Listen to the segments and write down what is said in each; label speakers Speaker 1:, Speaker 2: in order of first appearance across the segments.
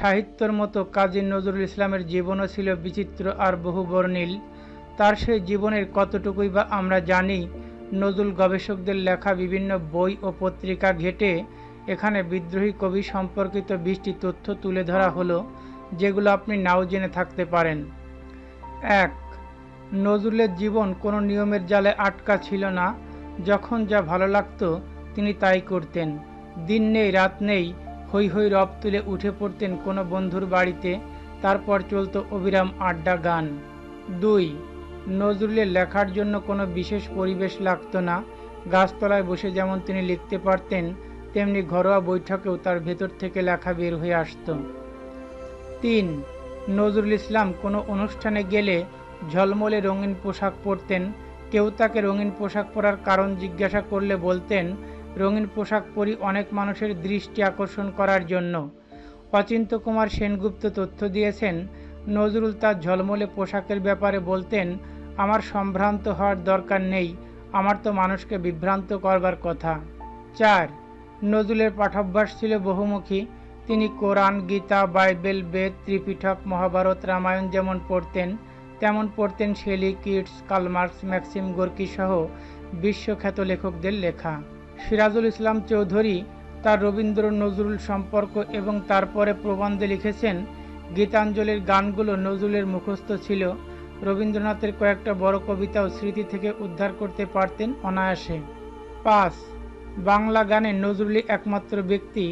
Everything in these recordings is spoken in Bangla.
Speaker 1: সাহিত্যর মতো কাজী নজরুল ইসলামের জীবনও ছিল বিচিত্র আর বহুবর্ণিল। তার সেই জীবনের কতটুকুই বা আমরা জানি। নজরুল গবেষকদের লেখা বিভিন্ন বই ও পত্রিকা ঘেঁটে এখানে বিদ্রোহী কবি সম্পর্কিত 20টি তথ্য তুলে ধরা হলো, যেগুলো আপনি নাও জেনে থাকতে পারেন। 1. নজরুলের জীবন কোনো নিয়মের জালে আটকা ছিল না। যখন যা ভালো লাগতো তিনি তাই করতেন। দিন নেই রাত নেই, হৈ হৈ রব তুলে উঠে পড়তেন কোনো বন্ধুর বাড়িতে, তারপর চলতো অবিরাম আড্ডা গান। 2. নজরুলের লেখার জন্য কোনো বিশেষ পরিবেশ লাগতো না। গাছতলায় বসে যেমন তিনি লিখতে পারতেন, তেমনি ঘরোয়া বৈঠকেও তার ভেতর থেকে লেখা বের হয়ে আসত। 3. নজরুল ইসলাম কোনো অনুষ্ঠানে গেলে ঝলমলে রঙিন পোশাক পরতেন। কেউ তাকে রঙিন পোশাক পরার কারণ জিজ্ঞাসা করলে বলতেন, রঙিন পোশাক পরি অনেক মানুষের দৃষ্টি আকর্ষণ করার জন্য। অচিন্ত্য কুমার সেনগুপ্ত তথ্য দিয়েছেন, নজরুল তার ঝলমলে পোশাকের ব্যাপারে বলতেন, আমার সম্ভ্রান্ত হওয়ার দরকার নেই, আমার তো মানুষকে বিভ্রান্ত করবার কথা। 4. নজরুলের পাঠাভ্যাস ছিল বহুমুখী। তিনি কোরআন, গীতা, বাইবেল, বেদ, ত্রিপিটক, মহাভারত, রামায়ণ যেমন পড়তেন, তেমন পড়তেন Shelley, Keats, Karl Marx, Maxim Gorky সহ বিশ্বখ্যাত লেখকদের লেখা। সিরাজুল ইসলাম চৌধুরী তার রবীন্দ্র নজরুল সম্পর্ক এবং তারপরে প্রবন্ধে লিখেছেন, গীতাঞ্জলির গানগুলো নজরুলের মুখস্থ ছিল। রবীন্দ্রনাথের কয়েকটা বড় কবিতাও স্মৃতি থেকে উদ্ধার করতে পারতেন অনায়াসে। 5. বাংলা গানে নজরুলই একমাত্র ব্যক্তি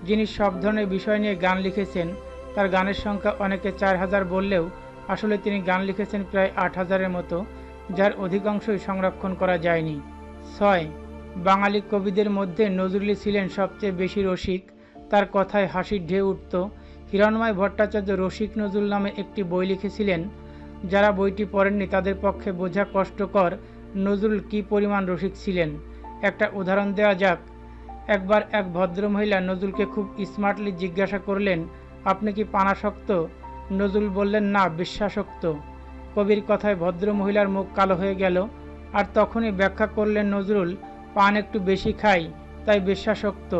Speaker 1: যিনি সব ধরনের বিষয় নিয়ে গান লিখেছেন। তার গানের সংখ্যা অনেকে 4000 বললেও আসলে তিনি গান লিখেছেন প্রায় 8000-এর মতো, যার অধিকাংশই সংরক্ষণ করা যায়নি। 6. বাঙালি কবিদের মধ্যে নজরুলই ছিলেন সবচেয়ে বেশি রসিক। তার কথায় হাসির ঢেউ উঠত। হিরণময় ভট্টাচার্য রসিক নজরুল নামে একটি বই লিখেছিলেন। যারা বইটি পড়েননি তাদের পক্ষে বোঝা কষ্টকর নজরুল কী পরিমাণ রসিক ছিলেন। একটা উদাহরণ দেওয়া যাক। একবার এক ভদ্রমহিলা নজরুলকে খুব স্মার্টলি জিজ্ঞাসা করলেন, আপনি কি পানাসক্ত? নজরুল বললেন, না, বিশ্বাসক্ত। কবির কথায় ভদ্রমহিলার মুখ কালো হয়ে গেল। আর তখনই ব্যাখ্যা করলেন নজরুল, পান একটু বেশি খাই তাই বিশ্বাসক্ত,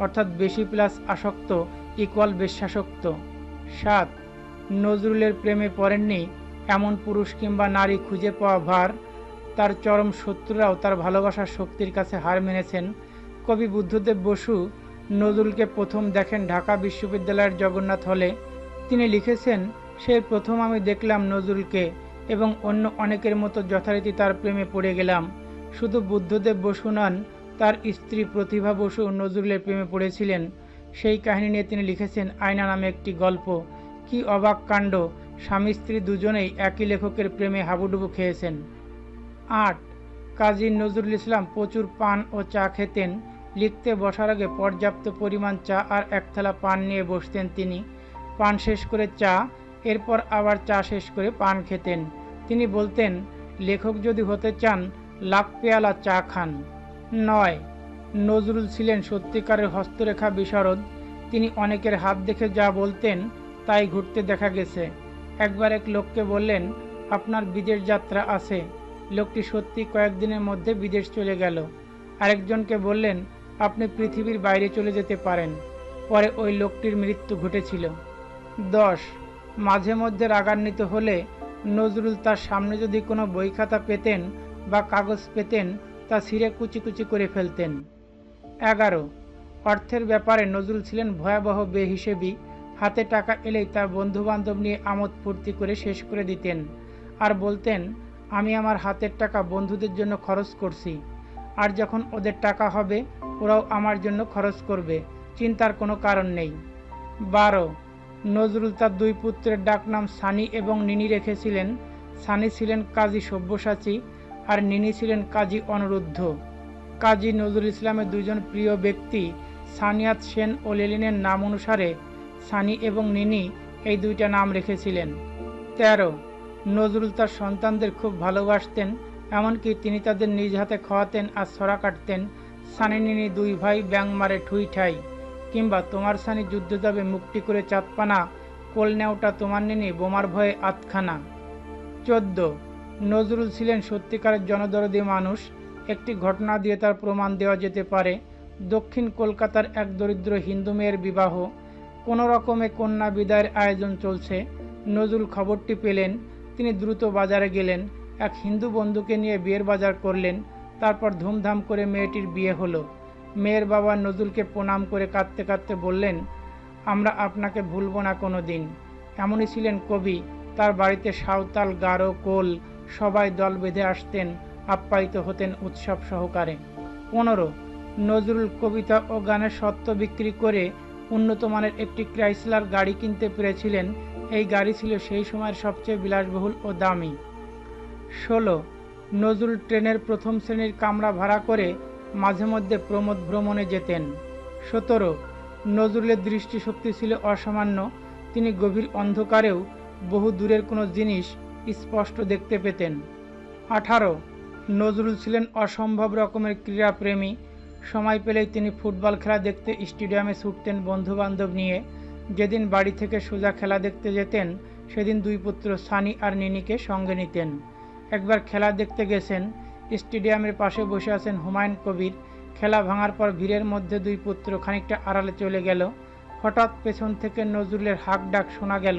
Speaker 1: অর্থাৎ বেশি প্লাস আসক্ত ইকুয়াল বিশ্বাসক্ত। 7. নজরুলের প্রেমে পড়েননি এমন পুরুষ কিংবা নারী খুঁজে পাওয়া ভার। তার চরম শত্রুরাও তার ভালোবাসার শক্তির কাছে হার মেনেছেন। কবি বুদ্ধদেব বসু নজরুলকে প্রথম দেখেন ঢাকা বিশ্ববিদ্যালয়ের জগন্নাথ হলে। তিনি লিখেছেন, সেই প্রথম আমি দেখলাম নজরুলকে এবং অন্য অনেকের মতো যথারীতি তার প্রেমে পড়ে গেলাম। শুধু বুদ্ধদেব বসু নন, তার স্ত্রী প্রতিভা বসু নজরুলের প্রেমে পড়েছিলেন। সেই কাহিনী নিয়ে তিনি লিখেছেন আয়না নামে একটি গল্প। কি অবাক কাণ্ড, স্বামী স্ত্রী দুজনেই একই লেখকের প্রেমে হাবুডুবু খেয়েছেন। 8. কাজী নজরুল ইসলাম প্রচুর পান ও চা খেতেন। লিখতে বসার আগে পর্যাপ্ত পরিমাণ চা আর এক থালা পান নিয়ে বসতেন তিনি। পান শেষ করে চা, এরপর আবার চা শেষ করে পান খেতেন। তিনি বলতেন, লেখক যদি হতে চান লাখ পেয়ালা চা খান। 9. নজরুল ছিলেন সত্যিকারের হস্তরেখা বিশারদ। তিনি অনেকের হাত দেখে যা বলতেন তাই ঘুরতে দেখা গেছে। একবার এক লোককে বললেন, আপনার বিদেশ যাত্রা আছে। লোকটি সত্যি কয়েকদিনের মধ্যে বিদেশ চলে গেল। আরেকজনকে বললেন, আপনি পৃথিবীর বাইরে চলে যেতে পারেন। পরে ওই লোকটির মৃত্যু ঘটেছিল। 10. মাঝে মধ্যে রাগান্বিত হলে নজরুল তার সামনে যদি কোনো বই খাতা পেতেন বা কাগজ পেতেন তা ছিঁড়ে কুচি কুচি করে ফেলতেন। 11. অর্থের ব্যাপারে নজরুল ছিলেন ভয়াবহ বেহিসেবি। হাতে টাকা এলেই তার বন্ধুবান্ধব নিয়ে আমোদ ফুর্তি করে শেষ করে দিতেন আর বলতেন, আমি আমার হাতের টাকা বন্ধুদের জন্য খরচ করছি, আর যখন ওদের টাকা হবে ওরাও আমার জন্য খরচ করবে, চিন্তার কোনো কারণ নেই। 12. নজরুল তার 2 পুত্রের ডাকনাম সানি এবং নিনি রেখেছিলেন। সানি ছিলেন কাজী সব্যসাচী আর নিনি ছিলেন কাজী অনুরুদ্ধ। কাজী নজরুল ইসলামের 2 জন প্রিয় ব্যক্তি সানিয়াত সেন ও লেলিনের নাম অনুসারে সানি এবং নিনি এই 2টা নাম রেখেছিলেন। 13. নজরুল তার সন্তানদের খুব ভালোবাসতেন, এমনকি তিনি তাদের নিজ হাতে খাওয়াতেন আর ছড়া কাটতেন। সানি নিনি 2 ভাই ব্যাং মারে ঠুই ঠাই, কিংবা তোমার সানি যুদ্ধ যাবে মুক্তি করে চাঁদপানা, কোল নেওটা তোমার নিনি বোমার ভয়ে আতখানা। 14. নজরুল ছিলেন সত্যিকারের জনদরদী মানুষ। একটি ঘটনা দিয়ে তার প্রমাণ দেওয়া যেতে পারে। দক্ষিণ কলকাতার এক দরিদ্র হিন্দু মেয়ের বিবাহ। কোনো রকমে কন্যা বিদায়ের আয়োজন চলছে। নজরুল খবরটি পেলেন, তিনি দ্রুত বাজারে গেলেন, এক হিন্দু বন্ধুকে নিয়ে বিয়ের বাজার করলেন। তারপর ধুমধাম করে মেয়েটির বিয়ে হলো। মেয়ের বাবা নজরুলকে প্রণাম করে কাঁদতে কাঁদতে বললেন, আমরা আপনাকে ভুলব না কোনো দিন। এমনই ছিলেন কবি। তার বাড়িতে সাঁওতাল, গারো, কোল সবাই দল বেঁধে আসতেন, আপ্যায়িত হতেন উৎসব সহকারে। 15 নজরুল কবিতা ও গানের স্বত্ব বিক্রি করে উন্নত মানের একটি ক্রাইসলার গাড়ি কিনতে পেরেছিলেন। এই গাড়ি ছিল সেই সময়ের সবচেয়ে বিলাসবহুল ও দামি। 16 নজরুল ট্রেনের প্রথম শ্রেণীর কামরা ভাড়া করে মাঝে মধ্যে প্রমোদ ভ্রমণে যেতেন। 17 নজরুলের দৃষ্টিশক্তি ছিল অসামান্য। তিনি গভীর অন্ধকারেও বহু দূরের কোনো জিনিস স্পষ্ট দেখতে পেতেন। 18 নজরুল ছিলেন অসম্ভব রকমের ক্রীড়াপ্রেমী। সময় পেলেই তিনি ফুটবল খেলা দেখতে স্টেডিয়ামে ছুটতেন বন্ধুবান্ধব নিয়ে। যেদিন বাড়ি থেকে সোজা খেলা দেখতে যেতেন, সেদিন দুই পুত্র সানি আর নিনিকে সঙ্গে নিতেন। একবার খেলা দেখতে গেছেন, স্টেডিয়ামের পাশে বসে আছেন হুমায়ুন কবির। খেলা ভাঙার পর ভিড়ের মধ্যে দুই পুত্র খানিকটা আড়ালে চলে গেল। হঠাৎ পেছন থেকে নজরুলের হাঁক ডাক শোনা গেল,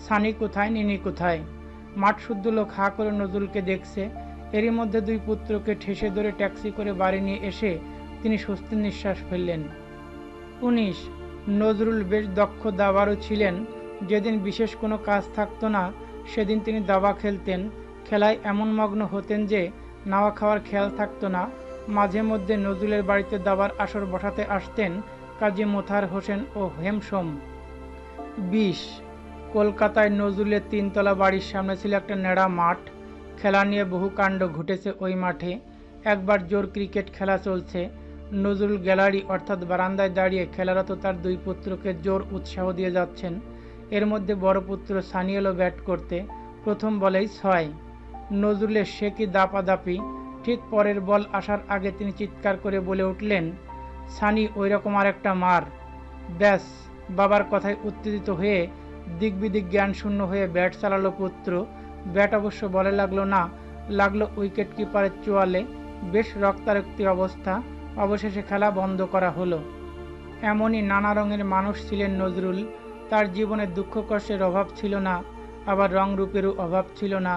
Speaker 1: সানি কোথায়, নিনি কোথায়? মাঠ শুদ্ধ লোক হাঁ করে নজরুলকে দেখছে। এরই মধ্যে দুই পুত্রকে ঠেসে ধরে ট্যাক্সি করে বাড়ি নিয়ে এসে তিনি স্বস্তির নিঃশ্বাস ফেললেন। 19 নজরুল বেশ দক্ষ দাবারও ছিলেন। যেদিন বিশেষ কোনো কাজ থাকতো না, সেদিন তিনি দাবা খেলতেন। খেলায় এমন মগ্ন হতেন যে নাওয়া খাওয়ার খেয়াল থাকতো না। মাঝে মধ্যে নজরুলের বাড়িতে দাবার আসর বসাতে আসতেন কাজী মোতাহার হোসেন ও হেমসোম। 20 কলকাতায় নজরুলের 3তলা বাড়ির সামনে ছিল একটা নেড়া মাঠ। খেলা নিয়ে বহু কাণ্ড ঘটেছে ওই মাঠে। একবার জোর ক্রিকেট খেলা চলছে। নজরুল গ্যালারি অর্থাৎ বারান্দায় দাঁড়িয়ে খেলারত তার দুই পুত্রকে জোর উৎসাহ দিয়ে যাচ্ছেন। এর মধ্যে বড় পুত্র সানি এলো ব্যাট করতে। প্রথম বলেই 6। নজরুলের সে কি দাপাদাপি! ঠিক পরের বল আসার আগে তিনি চিৎকার করে বলে উঠলেন, সানি ওই রকম আর একটা মার। ব্যাস, বাবার কথায় উত্তেজিত হয়ে দিকবিদিক জ্ঞান শূন্য হয়ে ব্যাট চালালো পুত্র। ব্যাট অবশ্য বলে লাগলো না, লাগলো উইকেট কিপারের চোয়ালে। বেশ রক্তারক্তি অবস্থা। অবশেষে খেলা বন্ধ করা হলো। এমনই নানা রঙের মানুষ ছিলেন নজরুল। তার জীবনে দুঃখ কষ্টের অভাব ছিল না, আবার রং রূপেরও অভাব ছিল না।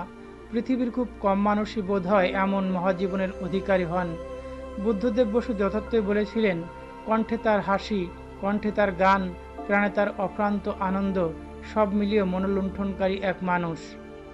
Speaker 1: পৃথিবীর খুব কম মানুষই বোধ হয় এমন মহাজীবনের অধিকারী হন। বুদ্ধদেব বসু যথার্থই বলেছিলেন, কণ্ঠে তার হাসি, কণ্ঠে তার গান, প্রাণে তার অক্লান্ত আনন্দ, সব মিলিয়ে মনোলুণ্ঠনকারী এক মানুষ।